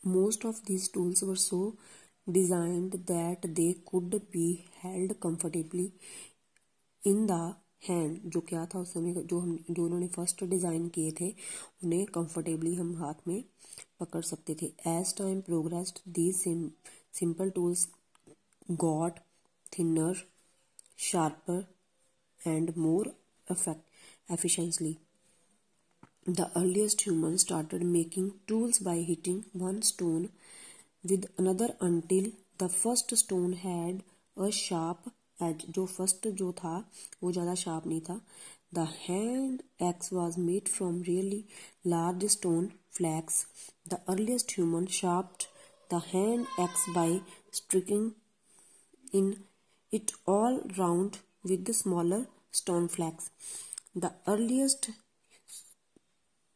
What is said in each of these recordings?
Most of these tools were so designed that they could be held comfortably in the hand. जो क्या था उस समय जो उन्होंने फर्स्ट डिज़ाइन किए थे उन्हें कंफर्टेबली हम हाथ में पकड़ सकते थे। As time progressed these simple tools got thinner, sharper and more efficiently. The earliest humans started making tools by hitting one stone with another until the first stone had a sharp edge। जो first जो था वो ज़्यादा sharp नहीं था। The hand axe was made from really large stone flakes। The earliest human sharpened the hand axe by striking in it all round with the smaller stone flakes। The earliest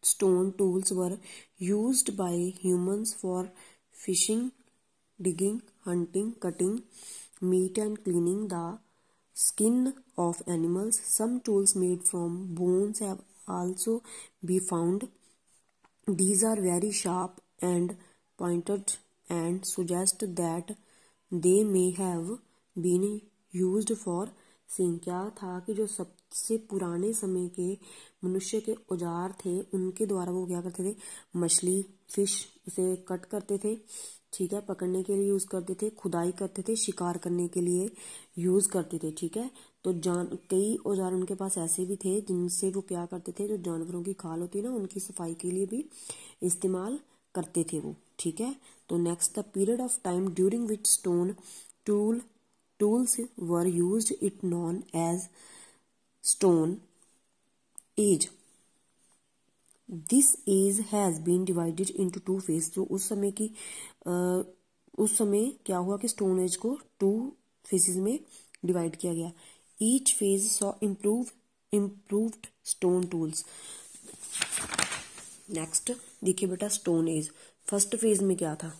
stone tools were used by humans for fishing, digging, hunting, cutting meat and cleaning the skin of animals। Some tools made from bones have also been found। These are very sharp and pointed and suggest that they may have been used for सींग। क्या था कि जो सबसे पुराने समय के मनुष्य के औजार थे उनके द्वारा वो क्या करते थे, मछली फिश उसे कट करते थे, ठीक है, पकड़ने के लिए यूज़ करते थे, खुदाई करते थे, शिकार करने के लिए यूज़ करते थे, ठीक है। तो कई औजार उनके पास ऐसे भी थे जिनसे वो क्या करते थे, जो जानवरों की खाल होती है ना उनकी सफाई के लिए भी इस्तेमाल करते थे वो, ठीक है। तो next, the period of time during which stone tools were used it known as stone age। This age has been divided into two phases। जो उस समय क्या हुआ कि स्टोन एज को 2 phases में डिवाइड किया गया। Each phase saw improved stone tools। Next देखिए बेटा, स्टोन एज फर्स्ट फेज में क्या था,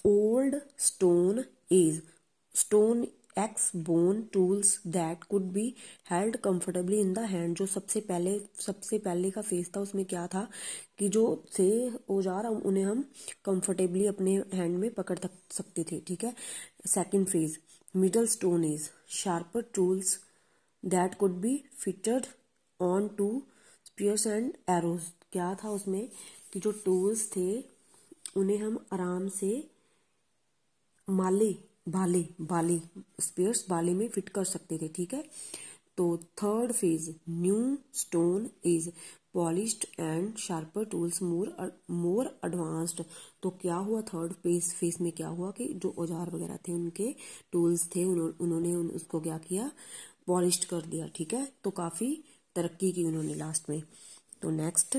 old stone age stone x bone tools that could be held comfortably in the hand. जो सबसे पहले का फेज था उसमें क्या था कि जो थे औजार उन्हें हम कंफर्टेबली अपने हैंड में पकड़ सकते थे, ठीक है। Second phase middle stone age sharper tools that could be fitted on to spears and arrows. क्या था उसमें कि जो टूल्स थे उन्हें हम आराम से भाले स्पेयर्स बाले में फिट कर सकते थे, ठीक है। तो third phase new stone is polished and sharper tools more advanced. तो क्या हुआ थर्ड फेज में क्या हुआ कि जो औजार वगैरह थे उनके टूल्स थे उन्होंने उसको क्या किया, पॉलिश्ड कर दिया, ठीक है। तो काफ़ी तरक्की की उन्होंने लास्ट में। तो next,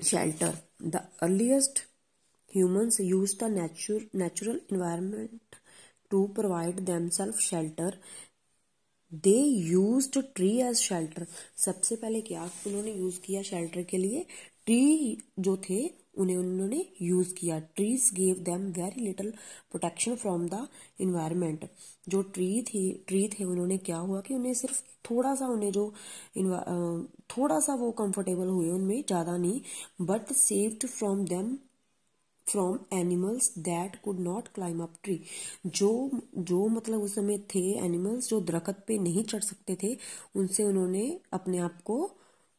shelter. The earliest humans used the natural environment to provide themselves shelter। they used tree as shelter। सबसे पहले क्या उन्होंने यूज किया शेल्टर के लिए, ट्री जो थे उन्हें उन्होंने यूज किया। Trees gave them very little protection from the environment. जो ट्री थे उन्होंने क्या हुआ कि उन्हें सिर्फ थोड़ा सा उन्हें जो थोड़ा सा वो कंफर्टेबल हुए उनमें, ज़्यादा नहीं, but saved from them from animals that could not climb up tree. जो मतलब उस समय थे एनिमल्स जो दरख्त पे नहीं चढ़ सकते थे, उनसे उन्होंने अपने आप को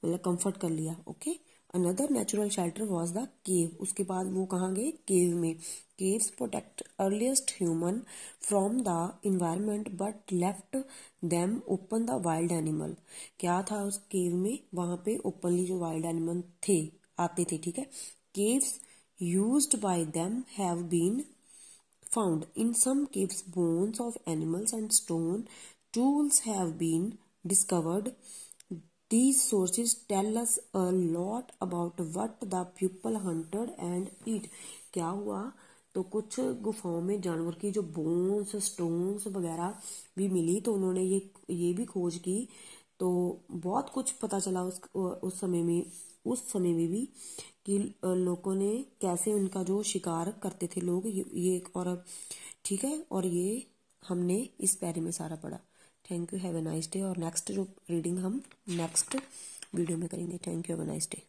मतलब कंफर्ट कर लिया, okay. Another natural shelter was the cave. उसके बाद वो कहाँ गए, केव में। Caves protect earliest human from the environment but left them open the wild animal. क्या था उस केव में, वहाँ पे ओपनली जो वाइल्ड एनिमल थे आते थे, ठीक है। Caves used by them have been found in some caves। bones of animals and stone tools have been discovered। these sources tell us a lot about what the people hunted and eat। क्या हुआ तो कुछ गुफाओं में जानवर की जो bones stones वगैरह भी मिली, तो उन्होंने ये भी खोज की, तो बहुत कुछ पता चला उस समय में भी कि लोगों ने कैसे उनका जो शिकार करते थे लोग, ये एक और, ठीक है। और ये हमने इस पैरे में सारा पढ़ा। Thank you, have a nice day. और नेक्स्ट जो रीडिंग हम नेक्स्ट वीडियो में करेंगे। Thank you, have a nice day.